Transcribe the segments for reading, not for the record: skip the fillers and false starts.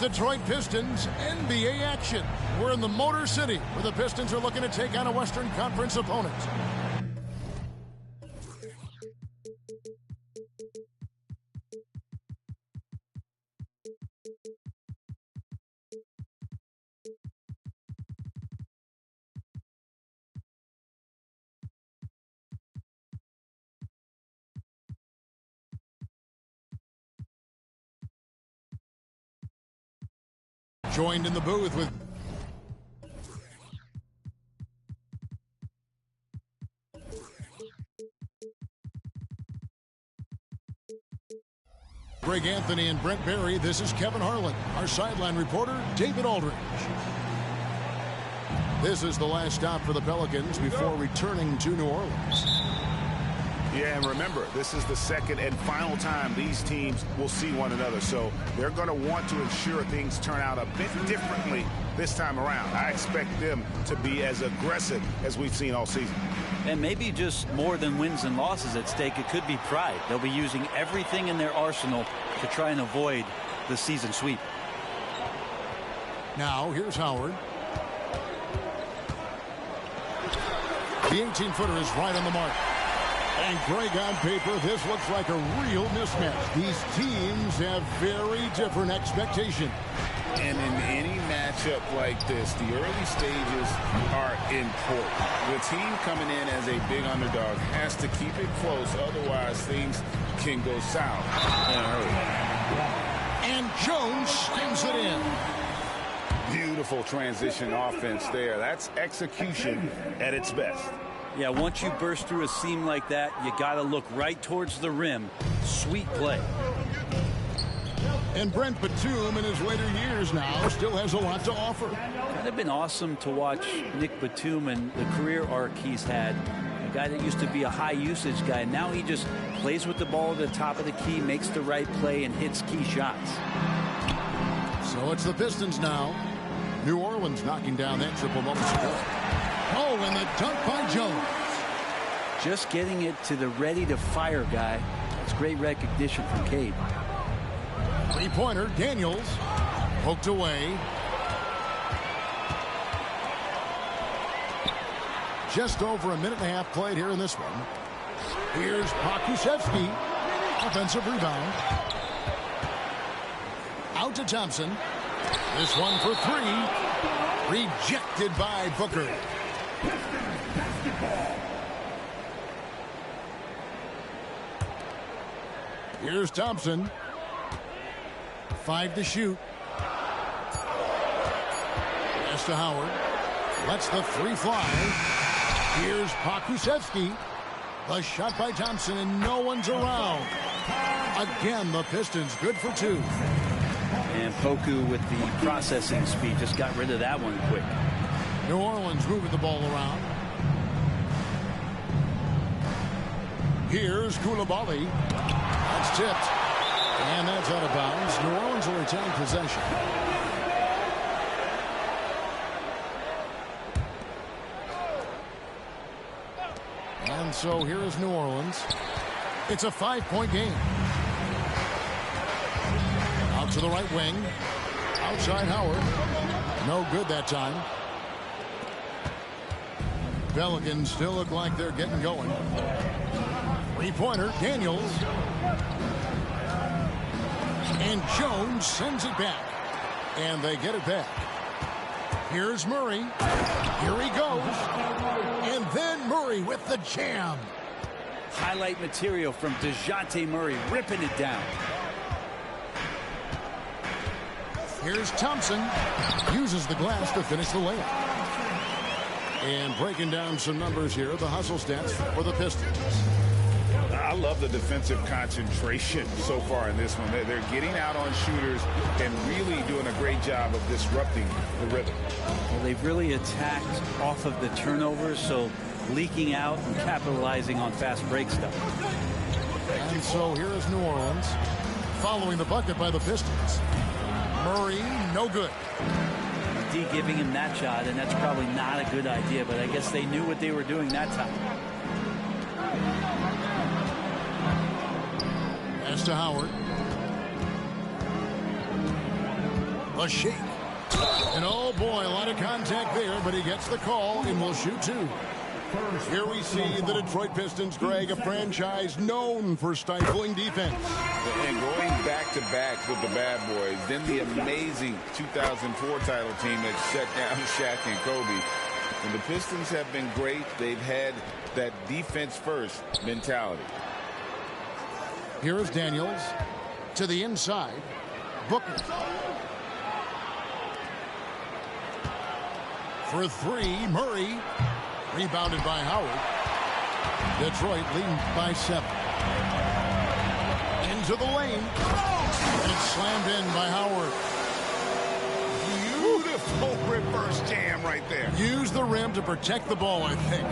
Detroit Pistons NBA action. We're in the Motor City, where the Pistons are looking to take on a Western Conference opponent. Joined in the booth with Greg Anthony and Brent Barry. This is Kevin Harlan. Our sideline reporter, David Aldridge. This is the last stop for the Pelicans before returning to New Orleans. Yeah, and remember, this is the second and final time these teams will see one another. So they're going to want to ensure things turn out a bit differently this time around. I expect them to be as aggressive as we've seen all season. And maybe just more than wins and losses at stake. It could be pride. They'll be using everything in their arsenal to try and avoid the season sweep. Now, here's Howard. The 18-footer is right on the mark. And Greg, on paper, this looks like a real mismatch. These teams have very different expectations. And in any matchup like this, the early stages are important. The team coming in as a big underdog has to keep it close, otherwise things can go south. And Jones slams it in. Beautiful transition offense there. That's execution at its best. Yeah, once you burst through a seam like that, you got to look right towards the rim. Sweet play. And Brent Batum, in his later years now, still has a lot to offer. Kind of been awesome to watch Nick Batum and the career arc he's had. A guy that used to be a high-usage guy. Now he just plays with the ball at the top of the key, makes the right play, and hits key shots. So it's the Pistons now. New Orleans knocking down that triple moments ago. Oh, and the dunk by Jones. Just getting it to the ready-to-fire guy. That's great recognition from Cade. Three-pointer, Daniels. Poked away. Just over a minute and a half played here in this one. Here's Pokusevski. Offensive rebound. Out to Thompson. This one for three. Rejected by Booker. Here's Thompson. 5 to shoot. Pass to Howard. Lets the three fly. Here's Pokusevski. The shot by Thompson, and no one's around. Again, the Pistons good for 2. And Poku with the processing speed just got rid of that one quick. New Orleans moving the ball around. Here's Coulibaly. That's tipped. And that's out of bounds. New Orleans will retain possession. And so here is New Orleans. It's a 5-point game. Out to the right wing. Outside Howard. No good that time. Pelicans still look like they're getting going. Three-pointer, Daniels. And Jones sends it back. And they get it back. Here's Murray. Here he goes. And then Murray with the jam. Highlight material from DeJounte Murray, ripping it down. Here's Thompson. Uses the glass to finish the layup. And breaking down some numbers here, the hustle stats for the Pistons. I love the defensive concentration so far in this one. They're getting out on shooters and really doing a great job of disrupting the rhythm. Well, they've really attacked off of the turnovers, so leaking out and capitalizing on fast break stuff. And so here is New Orleans following the bucket by the Pistons. Murray, no good. D giving him that shot, and that's probably not a good idea, but I guess they knew what they were doing that time. Pass to Howard. A shake. And oh boy, a lot of contact there, but he gets the call and will shoot two. Here we see the Detroit Pistons, Greg, a franchise known for stifling defense. And going back-to-back with the bad boys, then the amazing 2004 title team that shut down Shaq and Kobe. And the Pistons have been great. They've had that defense-first mentality. Here is Daniels to the inside. Booker. For three, Murray. Rebounded by Howard. Detroit leading by 7. Into the lane. And it's slammed in by Howard. Beautiful reverse jam right there. Use the rim to protect the ball, I think.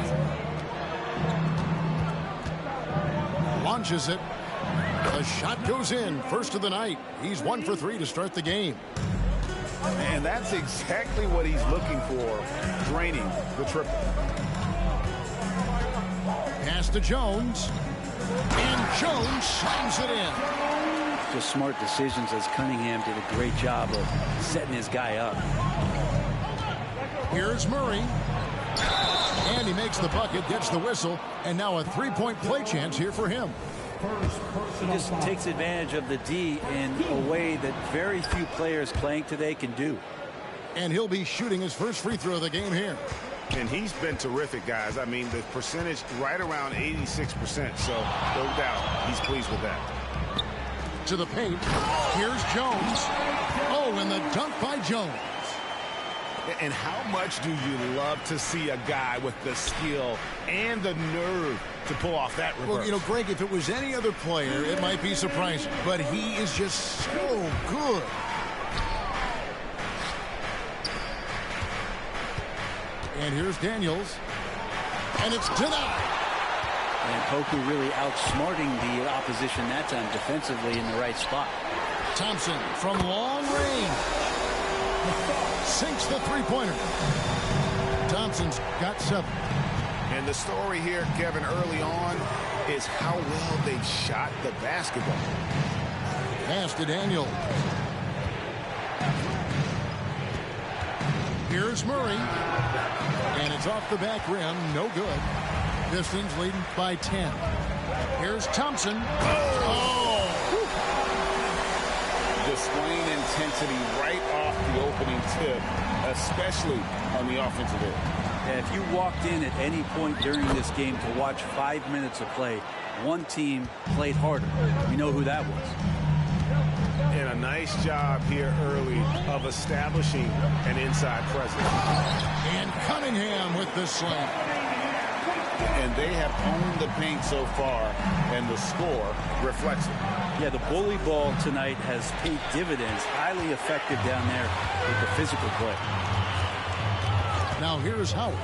Launches it. The shot goes in. First of the night. He's 1 for 3 to start the game. And that's exactly what he's looking for, draining the triple. Pass to Jones. And Jones slams it in. Just smart decisions, as Cunningham did a great job of setting his guy up. Here's Murray. And he makes the bucket, gets the whistle, and now a three-point play chance here for him. He just takes advantage of the D in a way that very few players playing today can do. And he'll be shooting his first free throw of the game here. And he's been terrific, guys. I mean, the percentage right around 86%, so no doubt he's pleased with that. To the paint. Here's Jones. Oh, and the dunk by Jones. And how much do you love to see a guy with the skill and the nerve to pull off that reverse? Well, you know, Greg, if it was any other player, it might be surprising. But he is just so good. And here's Daniels. And it's denied. And Poku really outsmarting the opposition that time defensively in the right spot. Thompson from long range. Sinks the three-pointer. Thompson's got 7. And the story here, Kevin, early on is how well they've shot the basketball. Pass to Daniels. Here's Murray. And it's off the back rim. No good. Pistons leading by 10. Here's Thompson. Oh! Displaying intensity right off the opening tip, especially on the offensive end. Yeah, if you walked in at any point during this game to watch 5 minutes of play, one team played harder. We know who that was. And a nice job here early of establishing an inside presence. And Cunningham with the slam. And they have owned the paint so far, and the score reflects it. Yeah, the bully ball tonight has paid dividends. Highly effective down there with the physical play. Now here's Howard.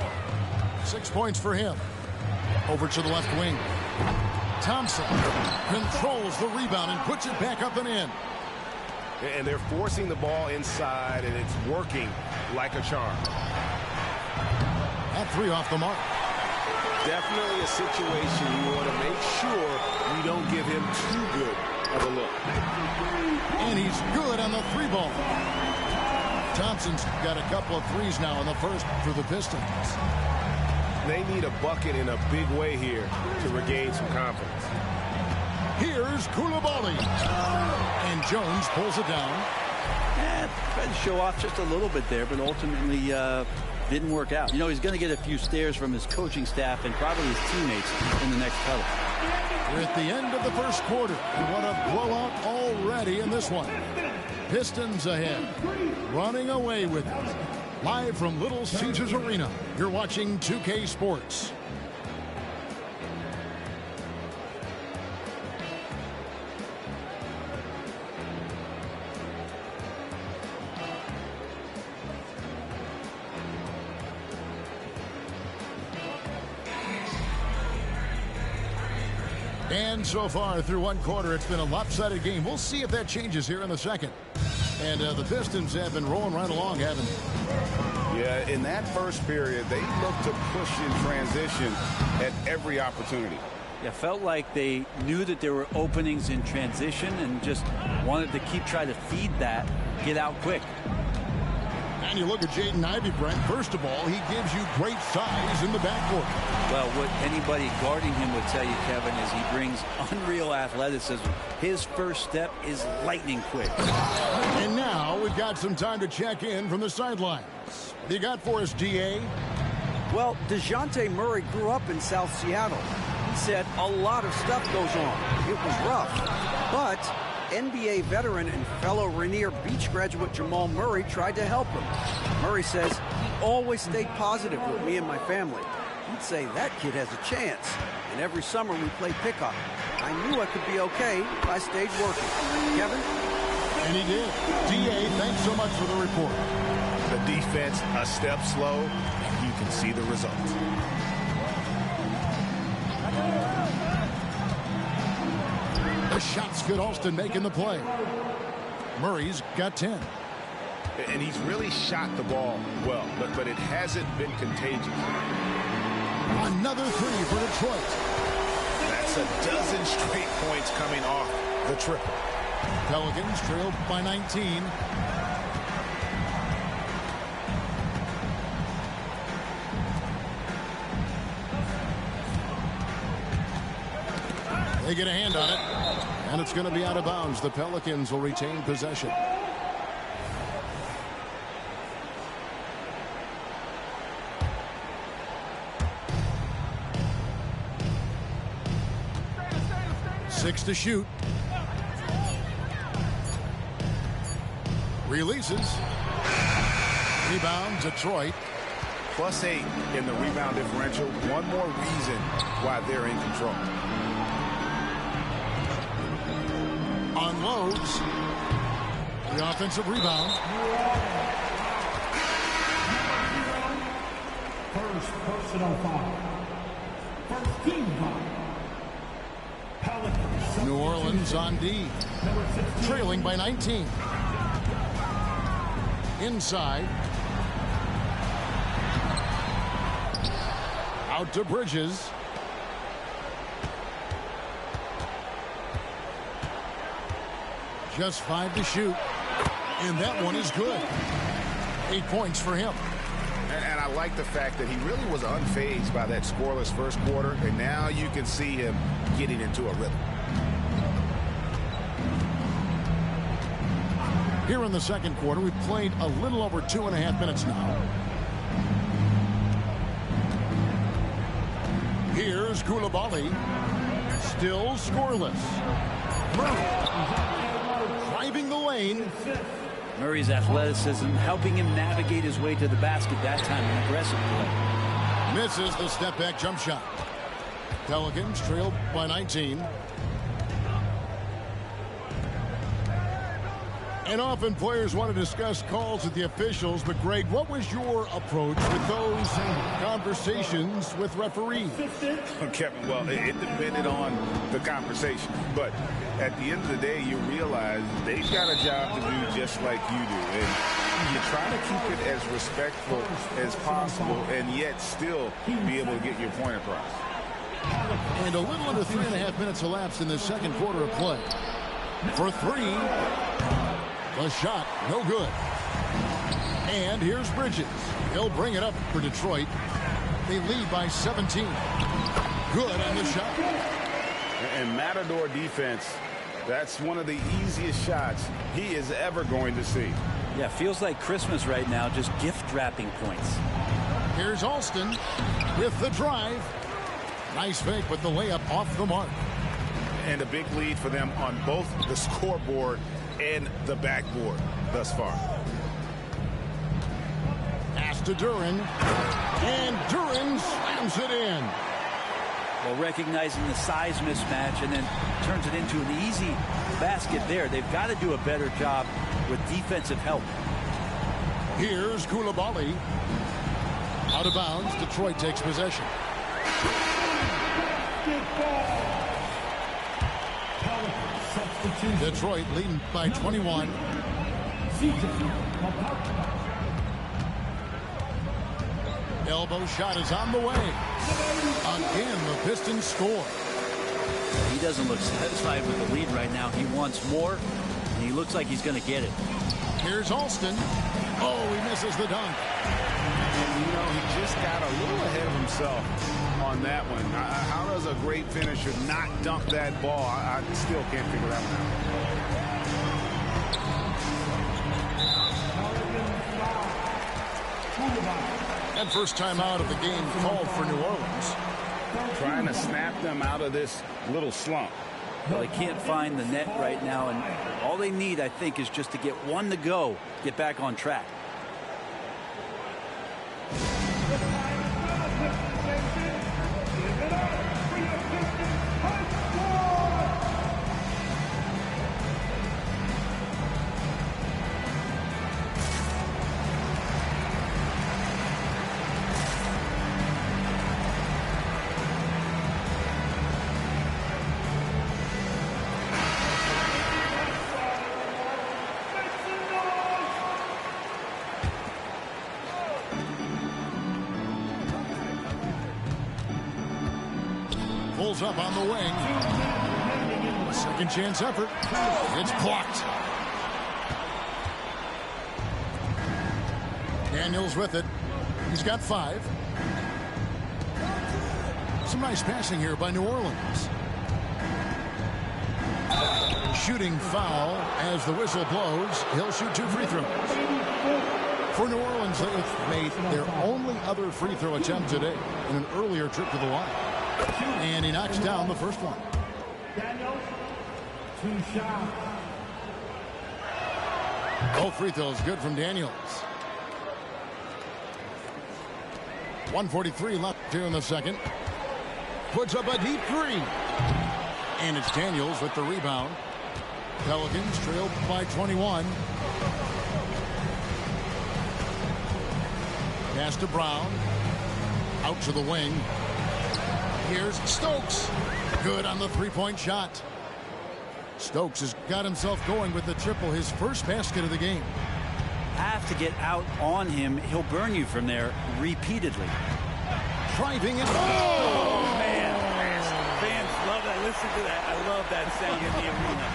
6 points for him. Over to the left wing. Thompson controls the rebound and puts it back up and in. And they're forcing the ball inside, and it's working like a charm. That 3 off the mark. Definitely a situation you want to make sure you don't give him too good of a look. And he's good on the 3-ball. Thompson's got a couple of threes now in the first for the Pistons. They need a bucket in a big way here to regain some confidence. Here's Koulibaly. And Jones pulls it down. Tried to show off just a little bit there, but ultimately didn't work out. You know, he's going to get a few stares from his coaching staff and probably his teammates in the next huddle. We're at the end of the first quarter. And what a blowout already in this one. Pistons ahead. Running away with it. Live from Little Caesars Arena, you're watching 2K Sports. And so far through one quarter, it's been a lopsided game. We'll see if that changes here in the second. And the Pistons have been rolling right along, haven't they? Yeah, in that first period, they looked to push in transition at every opportunity. Yeah, felt like they knew that there were openings in transition and just wanted to keep trying to feed that get out quick. And you look at Jaden Ivey, Brent. First of all, he gives you great size in the backcourt. Well, what anybody guarding him would tell you, Kevin, is he brings unreal athleticism. His first step is lightning quick. And now we've got some time to check in from the sidelines. What do you got for us, DA? Well, DeJounte Murray grew up in South Seattle. He said a lot of stuff goes on. It was rough. But NBA veteran and fellow Rainier Beach graduate Jamal Murray tried to help him. Murray says he always stayed positive with me and my family. He'd say that kid has a chance. And every summer we played pickup. I knew I could be okay if I stayed working. Kevin? And he did. DA, thanks so much for the report. The defense a step slow, and you can see the result. The shot's good. Alston making the play. Murray's got 10. And he's really shot the ball well, but it hasn't been contagious. Another three for Detroit. That's a dozen straight points coming off the triple. Pelicans trailed by 19. They get a hand on it, and it's going to be out of bounds. The Pelicans will retain possession. Six to shoot. Releases. Rebound, Detroit. +8 in the rebound differential. One more reason why they're in control. Unloads. The offensive rebound. First personal foul. First team foul. Pelicans. New Orleans on D. Trailing by 19. Inside. Out to Bridges. Just 5 to shoot. And that one is good. 8 points for him. And I like the fact that he really was unfazed by that scoreless first quarter. And now you can see him getting into a rhythm. Here in the second quarter, we've played a little over 2.5 minutes now. Here's Coulibaly. Still scoreless. Driving the lane. Murray's athleticism helping him navigate his way to the basket that time in aggressive play. Misses the step back jump shot. Pelicans trailed by 19. And often players want to discuss calls with the officials, but Greg, what was your approach with those conversations with referees? Kevin, well, it depended on the conversation, but at the end of the day, you realize they've got a job to do just like you do, and you try to keep it as respectful as possible and yet still be able to get your point across. And a little under 3.5 minutes elapsed in the second quarter of play. For three. The shot, no good. And here's Bridges. He'll bring it up for Detroit. They lead by 17. Good on the shot. And Matador defense, that's one of the easiest shots he is ever going to see. Yeah, feels like Christmas right now, just gift wrapping points. Here's Alston with the drive. Nice fake, but the layup off the mark. And a big lead for them on both the scoreboard and the backboard thus far. Pass to Duren. And Duren slams it in. Well, recognizing the size mismatch and then turns it into an easy basket there. They've got to do a better job with defensive help. Here's Coulibaly. Out of bounds. Detroit takes possession. Detroit leading by 21. Elbow shot is on the way. Again, the Pistons score. He doesn't look satisfied with the lead right now. He wants more, and he looks like he's going to get it. Here's Alston. Oh, he misses the dunk. And, you know, he just got a little ahead of himself on that one. How does a great finisher not dunk that ball? I still can't figure that one out. And first time out of the game called for New Orleans. Trying to snap them out of this little slump. Well, they can't find the net right now, and all they need, I think, is just to get one to go, get back on track. Pulls up on the wing. Second chance effort. It's blocked. Daniels with it. He's got 5. Some nice passing here by New Orleans. Shooting foul as the whistle blows. He'll shoot 2 free throws. For New Orleans, they've made their only other free throw attempt today in an earlier trip to the line. And he knocks down the first one. Daniels, 2 shots. Both free throws good from Daniels. 1:43 left here in the second. Puts up a deep 3. And it's Daniels with the rebound. Pelicans trailed by 21. Pass to Brown. Out to the wing. Here's Stokes. Good on the three-point shot. Stokes has got himself going with the triple, his first basket of the game. Have to get out on him. He'll burn you from there repeatedly. Driving it. Oh, man. Fans love that. Listen to that. I love that sound in the arena.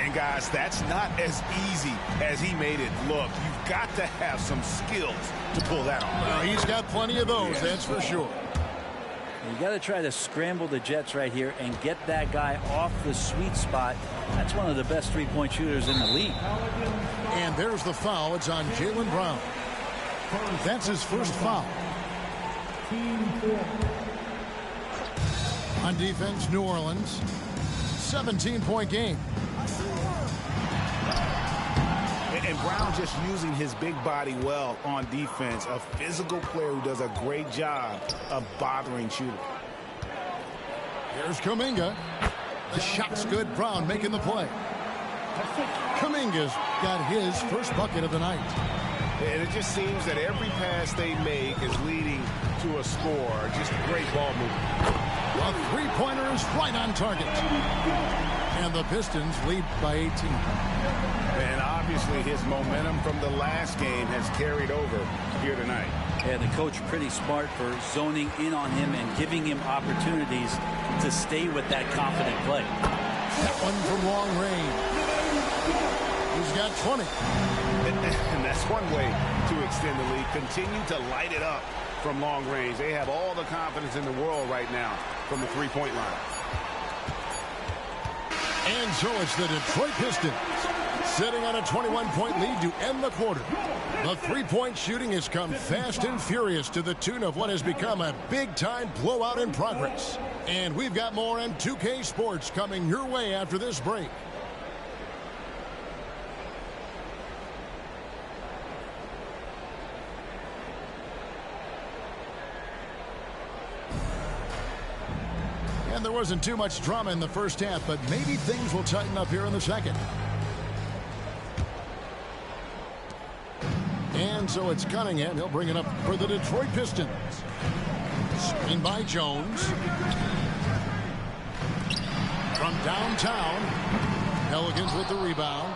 And guys, that's not as easy as he made it look. You've got to have some skills to pull that off. Well, he's got plenty of those, that's for sure. You got to try to scramble the Jets right here and get that guy off the sweet spot. That's one of the best three-point shooters in the league. And there's the foul. It's on Jaylen Brown. That's his first foul. On defense, New Orleans. 17-point game. And Brown just using his big body well on defense. A physical player who does a great job of bothering shooters. Here's Kuminga. The shot's good. Brown making the play. Kuminga's got his first bucket of the night. And it just seems that every pass they make is leading to a score. Just great ball movement. A three-pointer is right on target. And the Pistons lead by 18. And obviously his momentum from the last game has carried over here tonight. Yeah, the coach pretty smart for zoning in on him and giving him opportunities to stay with that confident play. That one from long range. He's got 20. And that's one way to extend the lead. Continue to light it up from long range. They have all the confidence in the world right now from the three-point line. And so it's the Detroit Pistons sitting on a 21-point lead to end the quarter. The three-point shooting has come fast and furious to the tune of what has become a big-time blowout in progress. And we've got more on 2K Sports coming your way after this break. And there wasn't too much drama in the first half, but maybe things will tighten up here in the second. And so it's Cunningham. He'll bring it up for the Detroit Pistons. Screen by Jones. From downtown. Pelicans with the rebound.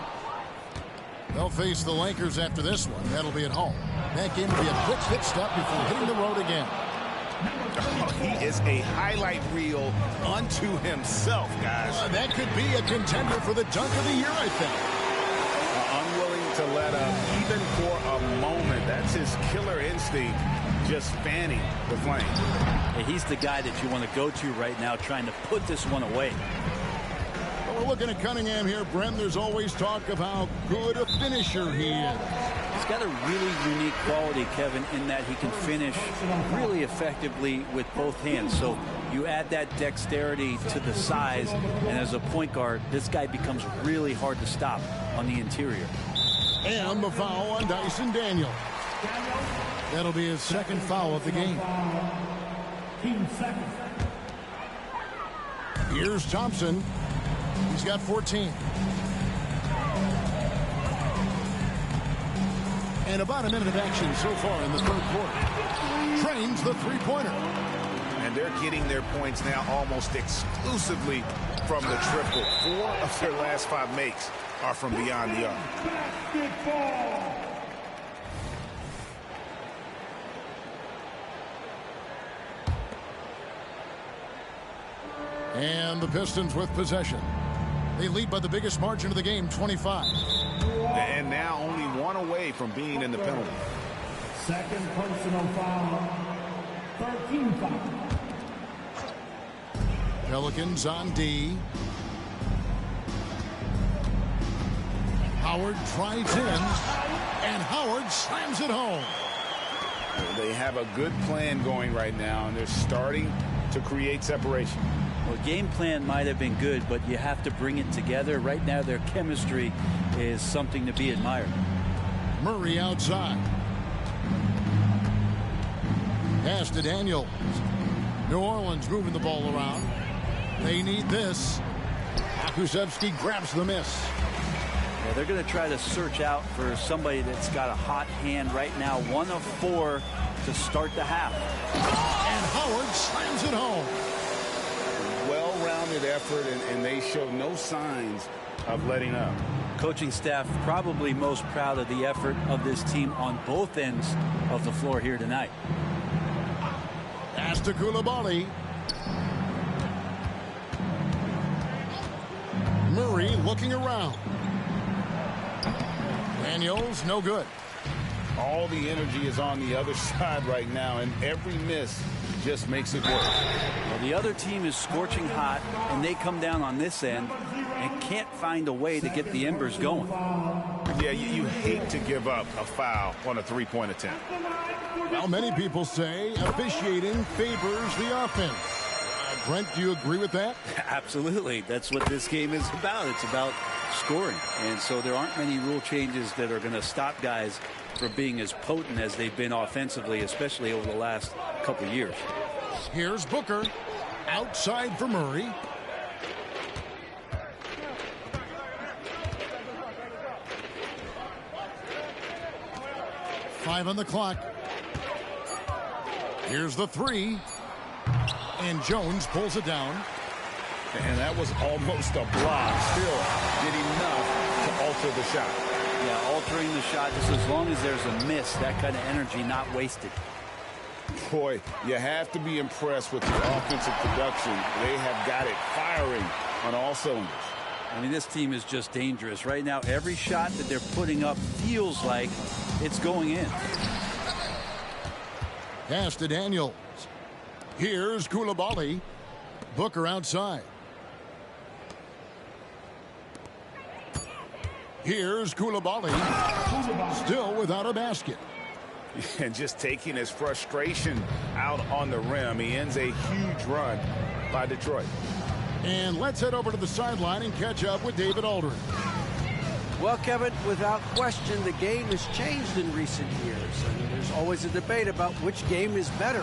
They'll face the Lakers after this one. That'll be at home. That game will be a quick hit stop before hitting the road again. Oh, he is a highlight reel unto himself, guys. That could be a contender for the dunk of the year, I think. even for a moment. That's his killer instinct, just fanning the flame. And he's the guy that you want to go to right now, trying to put this one away. Well, we're looking at Cunningham here, Brent. There's always talk of how good a finisher he is. He's got a really unique quality, Kevin, in that he can finish really effectively with both hands. So you add that dexterity to the size, and as a point guard, this guy becomes really hard to stop on the interior. And the foul on Dyson Daniel. That'll be his second foul of the game. Team second. Here's Thompson. He's got 14. And about a minute of action so far in the third quarter. Trains the three-pointer. And they're getting their points now almost exclusively from the triple. 4 of their last 5 makes are from beyond the arc. Basketball. And the Pistons with possession. They lead by the biggest margin of the game, 25. And now only 1 away from being in the penalty. Second personal foul. 13 foul. Pelicans on D. Howard tries in, and Howard slams it home. They have a good plan going right now, and they're starting to create separation. Well, game plan might have been good, but you have to bring it together. Right now, their chemistry is something to be admired. Murray outside. Pass to Daniels. New Orleans moving the ball around. They need this. Pokusevski grabs the miss. Yeah, they're going to try to search out for somebody that's got a hot hand right now. 1 of 4 to start the half. And Howard slams it home. Well-rounded effort, and they show no signs of letting up. Coaching staff probably most proud of the effort of this team on both ends of the floor here tonight. Pass to Coulibaly. Murray looking around. Daniels, no good. All the energy is on the other side right now, and every miss just makes it worse. Well, the other team is scorching hot, and they come down on this end and can't find a way to get the embers going. Yeah, you hate to give up a foul on a three-point attempt. Well, many people say officiating favors the offense. Brent, do you agree with that? Absolutely. That's what this game is about. It's about scoring. And so there aren't many rule changes that are going to stop guys from being as potent as they've been offensively, especially over the last couple years. Here's Booker. Outside for Murray. Five on the clock. Here's the three. And Jones pulls it down. And that was almost a block. Still did enough to alter the shot. Yeah, altering the shot just as long as there's a miss, that kind of energy not wasted. Boy, you have to be impressed with the offensive production. They have got it firing on all cylinders. I mean, this team is just dangerous. Right now, every shot that they're putting up feels like it's going in. Pass to Daniels. Here's Coulibaly. Booker outside. Here's Coulibaly. Still without a basket. And just taking his frustration out on the rim. He ends a huge run by Detroit. And let's head over to the sideline and catch up with David Aldridge. Well, Kevin, without question, the game has changed in recent years. I mean, there's always a debate about which game is better.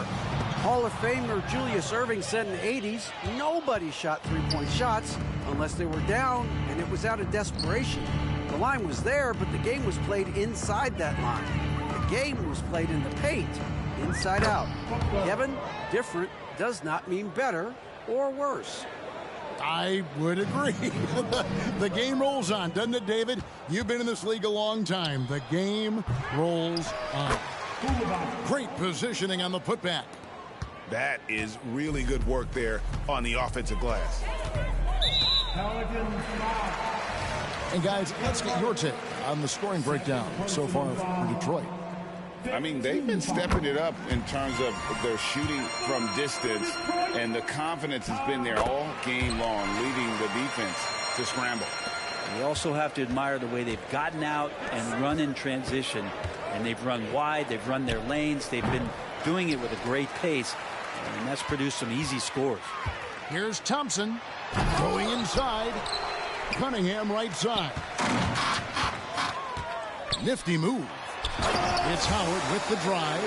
Hall of Famer Julius Erving said in the 80s, nobody shot three-point shots unless they were down, and it was out of desperation. The line was there, but the game was played inside that line. The game was played in the paint, inside out. Kevin, different does not mean better or worse. I would agree. The game rolls on, doesn't it, David? You've been in this league a long time. The game rolls on. Great positioning on the putback. That is really good work there on the offensive glass. And guys, let's get your take on the scoring breakdown so far for Detroit. I mean, they've been stepping it up in terms of their shooting from distance, and the confidence has been there all game long, leading the defense to scramble. We also have to admire the way they've gotten out and run in transition, and they've run wide, they've run their lanes, they've been doing it with a great pace, and that's produced some easy scores. Here's Thompson going inside. Cunningham right side. Nifty move. It's Howard with the drive.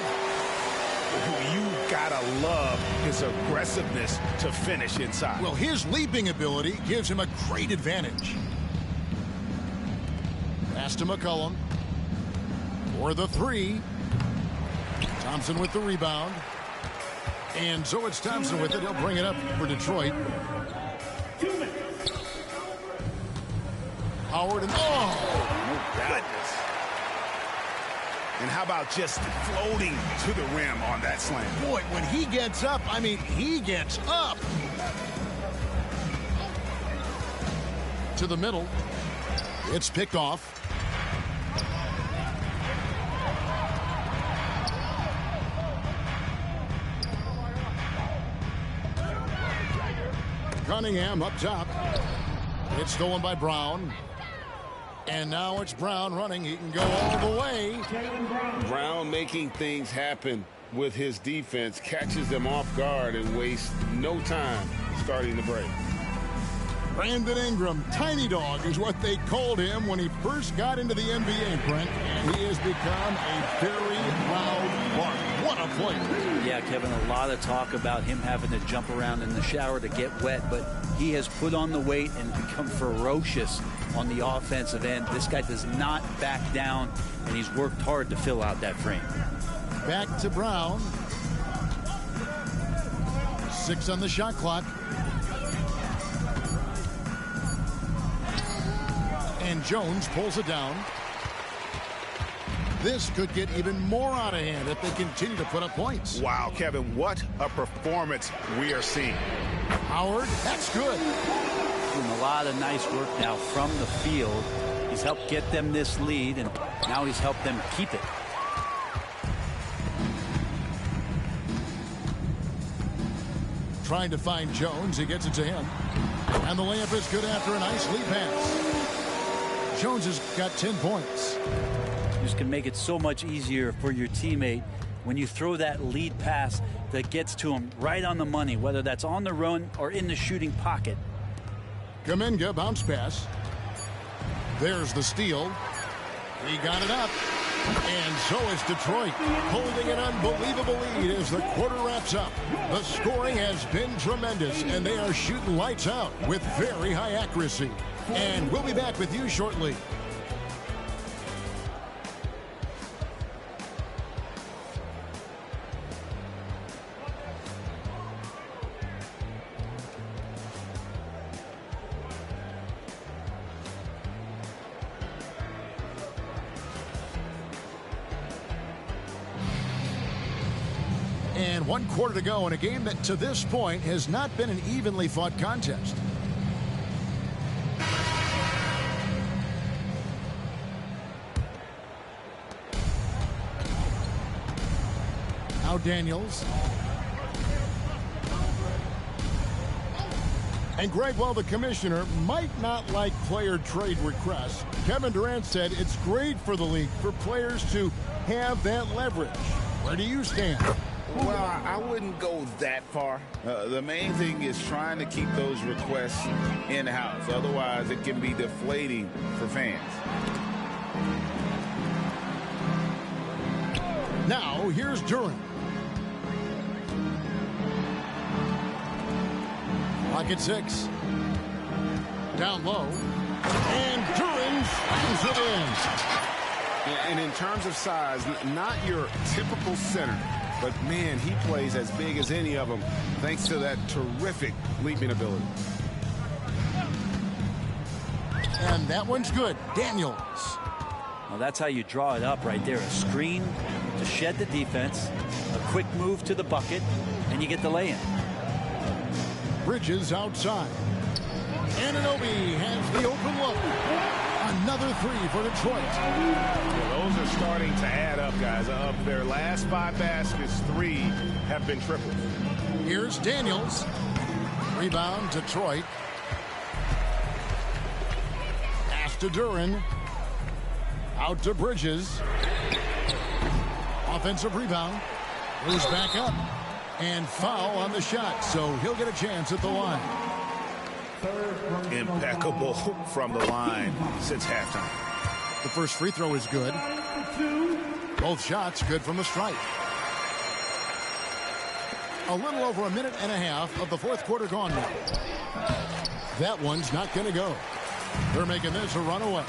You gotta love his aggressiveness to finish inside. Well, his leaping ability gives him a great advantage. Pass to McCollum for the three. Thompson with the rebound. And so it's Thompson with it. He'll bring it up for Detroit. Howard and Oh, goodness. And how about just floating to the rim on that slam? boy, when he gets up, I mean, he gets up. To the middle. It's picked off. Cunningham up top. It's stolen by Brown. And now it's Brown running. He can go all the way. Brown making things happen with his defense, catches them off guard and wastes no time starting the break. Brandon Ingram, Tiny Dog is what they called him when he first got into the NBA, Brent. And he has become a very loud bark. What a player. Yeah, Kevin, a lot of talk about him having to jump around in the shower to get wet, but he has put on the weight and become ferocious on the offensive end. This guy does not back down, and he's worked hard to fill out that frame. Back to Brown. 6 on the shot clock. And Jones pulls it down. This could get even more out of hand if they continue to put up points. Wow, Kevin, what a performance we are seeing. Howard, that's good. Doing a lot of nice work now from the field. He's helped get them this lead, and now he's helped them keep it. Trying to find Jones. He gets it to him. And the layup is good after a nice lead pass. Jones has got 10 points. Just can make it so much easier for your teammate when you throw that lead pass that gets to him right on the money, whether that's on the run or in the shooting pocket. Kuminga bounce pass. There's the steal. He got it up. And so is Detroit, holding an unbelievable lead as the quarter wraps up. The scoring has been tremendous, and they are shooting lights out with very high accuracy. And we'll be back with you shortly. And 1 quarter to go in a game that to this point has not been an evenly fought contest. Now Daniels. And Greg, while the commissioner might not like player trade requests, Kevin Durant said it's great for the league for players to have that leverage. Where do you stand? Well, I wouldn't go that far. The main thing is trying to keep those requests in-house. Otherwise, it can be deflating for fans. Now, here's Durant. Pocket 6. Down low. And Durant slams it in. And in terms of size, not your typical center. But, man, he plays as big as any of them thanks to that terrific leaping ability. And that one's good. Daniels. Well, that's how you draw it up right there. A screen to shed the defense, a quick move to the bucket, and you get the lay-in. Bridges outside. Anunoby has the open look. Another three for Detroit. Yeah, those are starting to add up, guys. Of their last 5 baskets, 3 have been triples. Here's Daniels. Rebound, Detroit. Pass to Duren. Out to Bridges. Offensive rebound. Goes back up. And foul on the shot, so he'll get a chance at the line. Impeccable from the line since halftime. The first free throw is good. Both shots good from the stripe. A little over a minute and a half of the fourth quarter gone now. That one's not going to go. They're making this a runaway.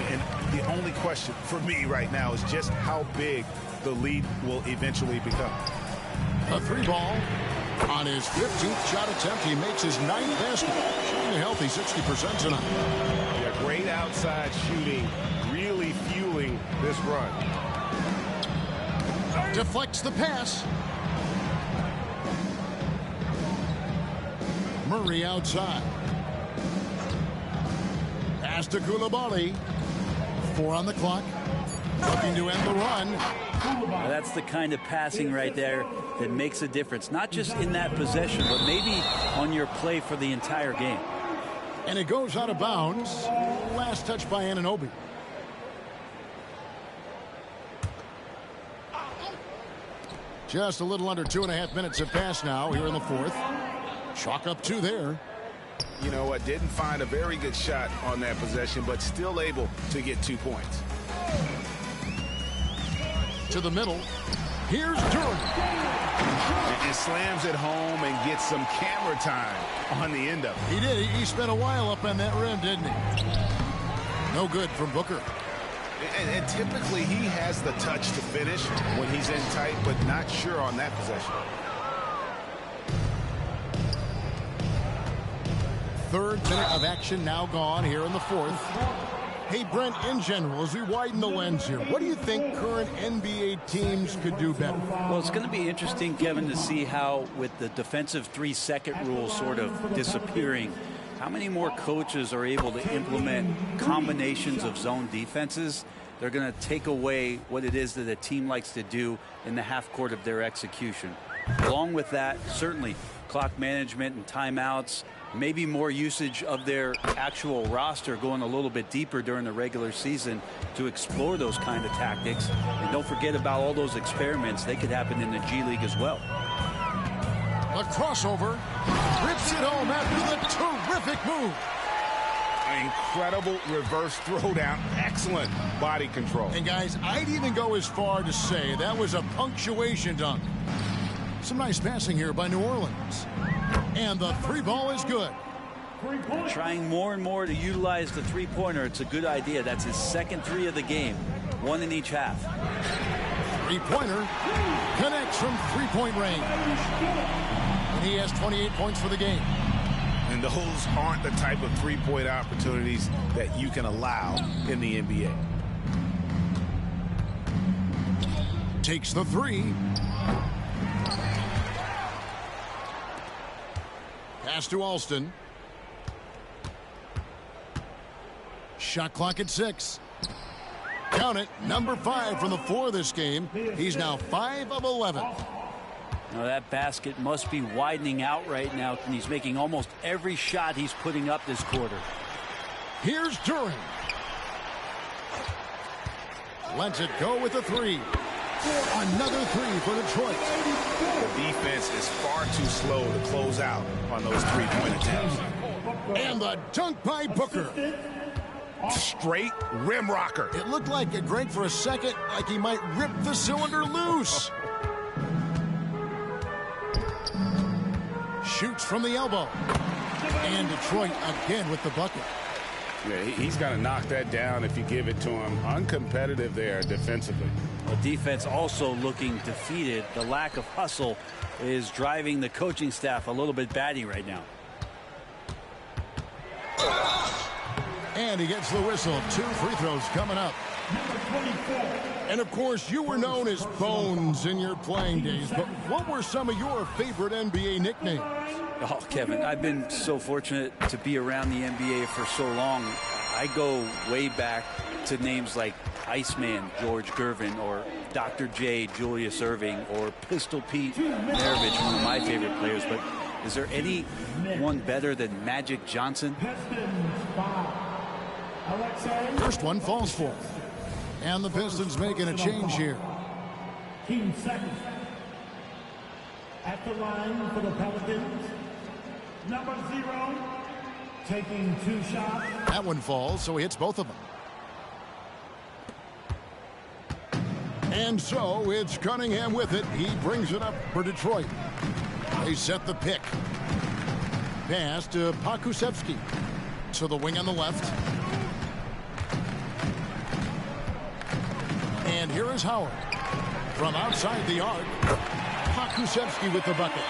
And the only question for me right now is just how big the lead will eventually become. A 3-ball on his 15th shot attempt. He makes his 9th basket. Shooting a healthy 60% tonight. Yeah, great outside shooting, really fueling this run. Deflects the pass. Murray outside. Pass to Coulibaly. 4 on the clock. Looking to end the run. Now that's the kind of passing right there that makes a difference. Not just in that possession, but maybe on your play for the entire game. And it goes out of bounds. Last touch by Anunoby. Just a little under 2.5 minutes have passed now here in the fourth. Chalk up 2 there. You know what? Didn't find a very good shot on that possession, but still able to get 2 points. To the middle. Here's Duren. And slams it home and gets some camera time on the end of it. He did. He spent a while up on that rim, didn't he? No good from Booker. And typically he has the touch to finish when he's in tight, but not sure on that possession. Third minute of action now gone here in the fourth. Hey, Brent, in general, as we widen the lens here, what do you think current NBA teams could do better? Well, it's going to be interesting, Kevin, to see how, with the defensive 3-second rule sort of disappearing, how many more coaches are able to implement combinations of zone defenses. They're going to take away what it is that a team likes to do in the half court of their execution. Along with that, certainly clock management and timeouts, maybe more usage of their actual roster going a little bit deeper during the regular season to explore those kind of tactics. And don't forget about all those experiments. They could happen in the G League as well. A crossover. Rips it home after the terrific move. An incredible reverse throwdown. Excellent body control. And guys, I'd even go as far to say that was a punctuation dunk. Some nice passing here by New Orleans. And the 3-ball is good. Trying more and more to utilize the 3-pointer. It's a good idea. That's his second 3 of the game. 1 in each half. 3-pointer connects from 3-point range. And he has 28 points for the game. And those aren't the type of 3-point opportunities that you can allow in the NBA. Takes the 3. Pass to Alston. Shot clock at 6. Count it, number 5 from the 4 this game. He's now 5 of 11. Now that basket must be widening out right now, and he's making almost every shot he's putting up this quarter. Here's Duren. Lets it go with the 3. Another 3 for Detroit. The defense is far too slow to close out on those 3-point attempts. And the dunk by Booker. Straight rim rocker. It looked like it, Greg, for a second, like he might rip the cylinder loose. Shoots from the elbow. And Detroit again with the bucket. Yeah, he's got to knock that down if you give it to him. Uncompetitive there defensively. The defense also looking defeated. The lack of hustle is driving the coaching staff a little bit batty right now. And he gets the whistle. 2 free throws coming up. And of course, you were known as Bones in your playing days, but what were some of your favorite NBA nicknames? Oh, Kevin, I've been so fortunate to be around the NBA for so long. I go way back to names like Iceman George Gervin or Dr. J Julius Erving or Pistol Pete Maravich, one of my favorite players. But is there anyone better than Magic Johnson? First one falls for. And the Pistons making a change here. Team second. At the line for the Pelicans, number 0, taking 2 shots. That one falls, so he hits both of them. And so it's Cunningham with it. He brings it up for Detroit. They set the pick. Pass to Pokusevski. To the wing on the left. And here is Howard. From outside the arc, Pokusevski with the bucket.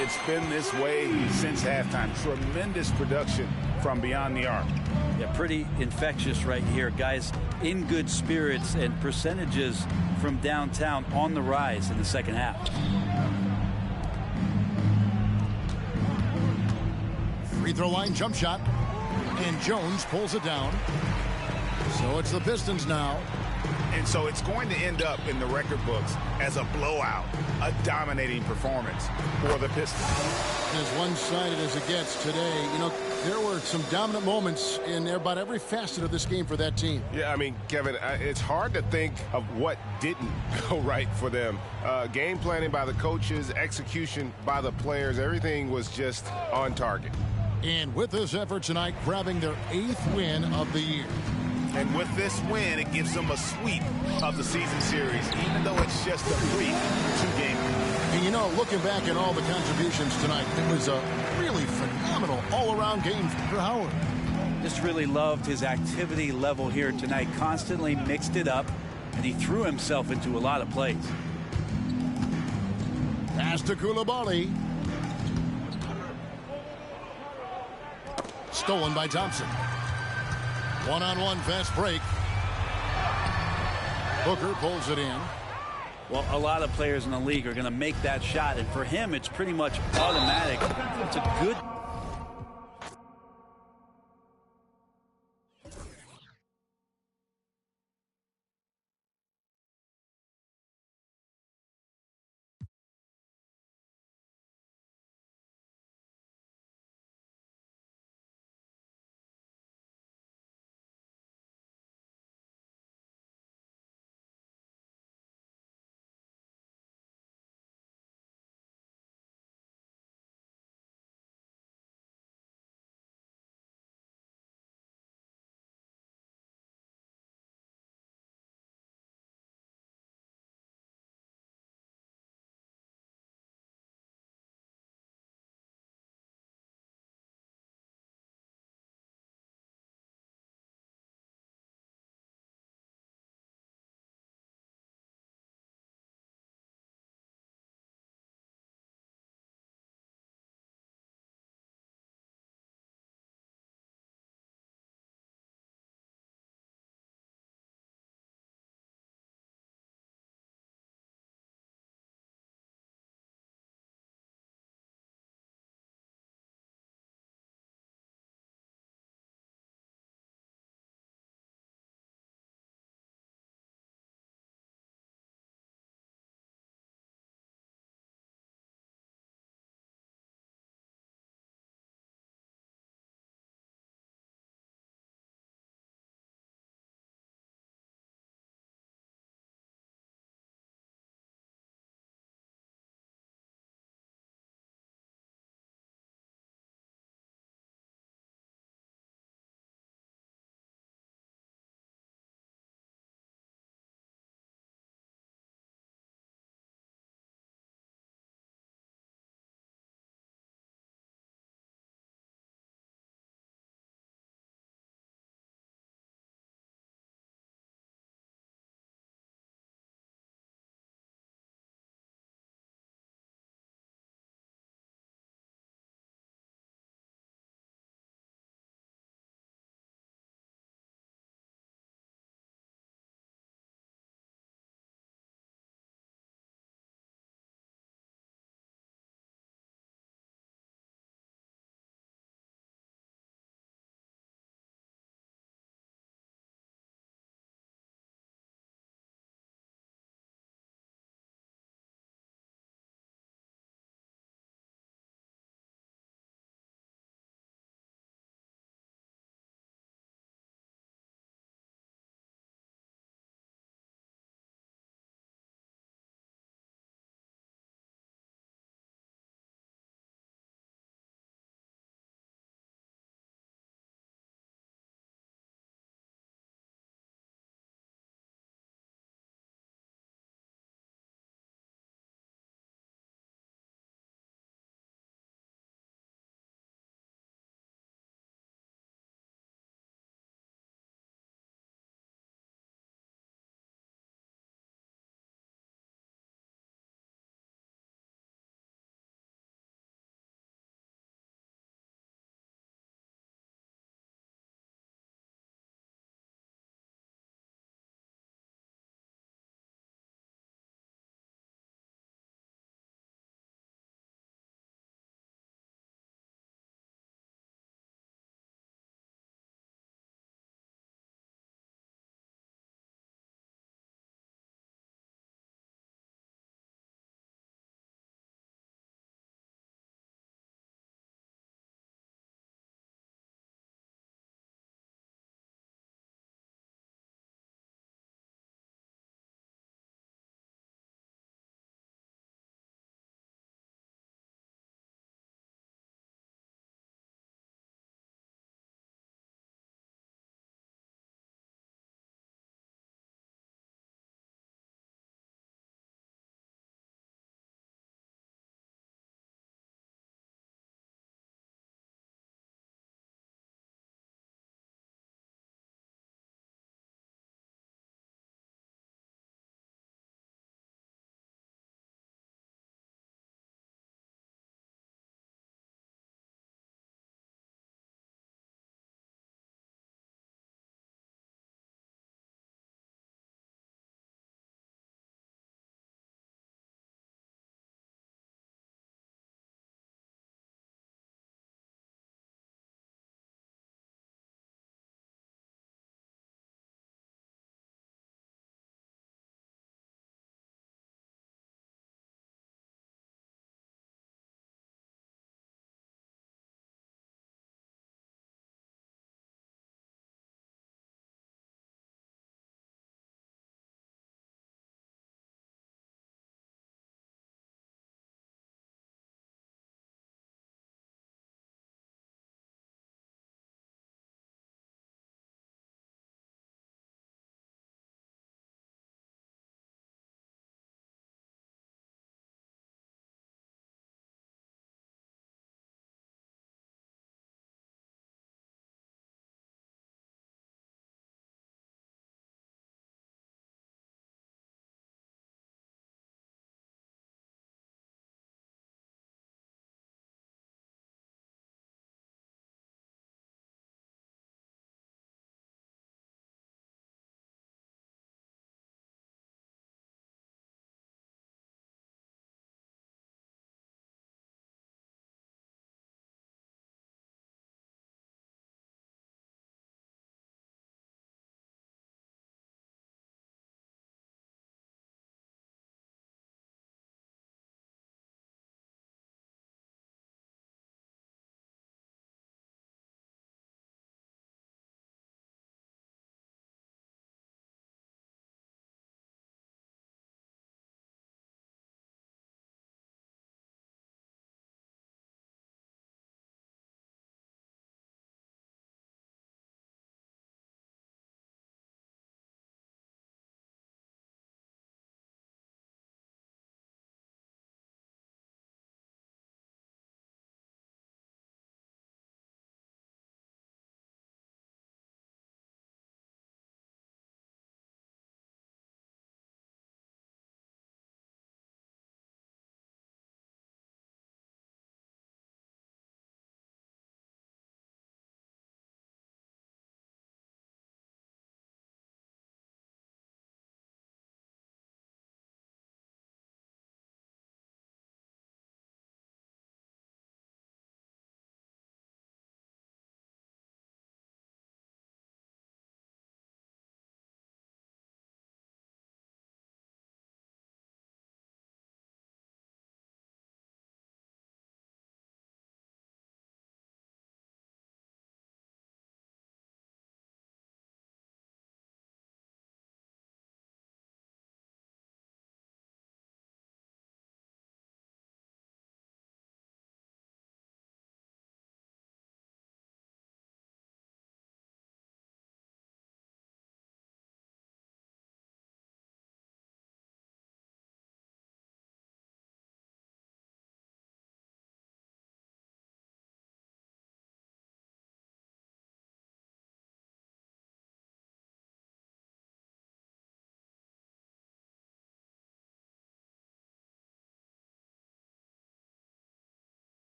It's been this way since halftime. Tremendous production from beyond the arc. Yeah, pretty infectious right here. Guys in good spirits and percentages from downtown on the rise in the second half. Free throw line jump shot. And Jones pulls it down. So it's the Pistons now. And so it's going to end up in the record books as a blowout, a dominating performance for the Pistons. As one-sided as it gets today, you know, there were some dominant moments in about every facet of this game for that team. Yeah, I mean, Kevin, it's hard to think of what didn't go right for them. Game planning by the coaches, execution by the players, everything was just on target. And with this effort tonight, grabbing their 8th win of the year. And with this win, it gives them a sweep of the season series, even though it's just a brief 2-game. And you know, looking back at all the contributions tonight, it was a really phenomenal all-around game for Howard. Just really loved his activity level here tonight. Constantly mixed it up, and he threw himself into a lot of plays. Pass to Coulibaly. Stolen by Thompson. One-on-one fast break. Booker pulls it in. Well, a lot of players in the league are going to make that shot, and for him, it's pretty much automatic. It's a good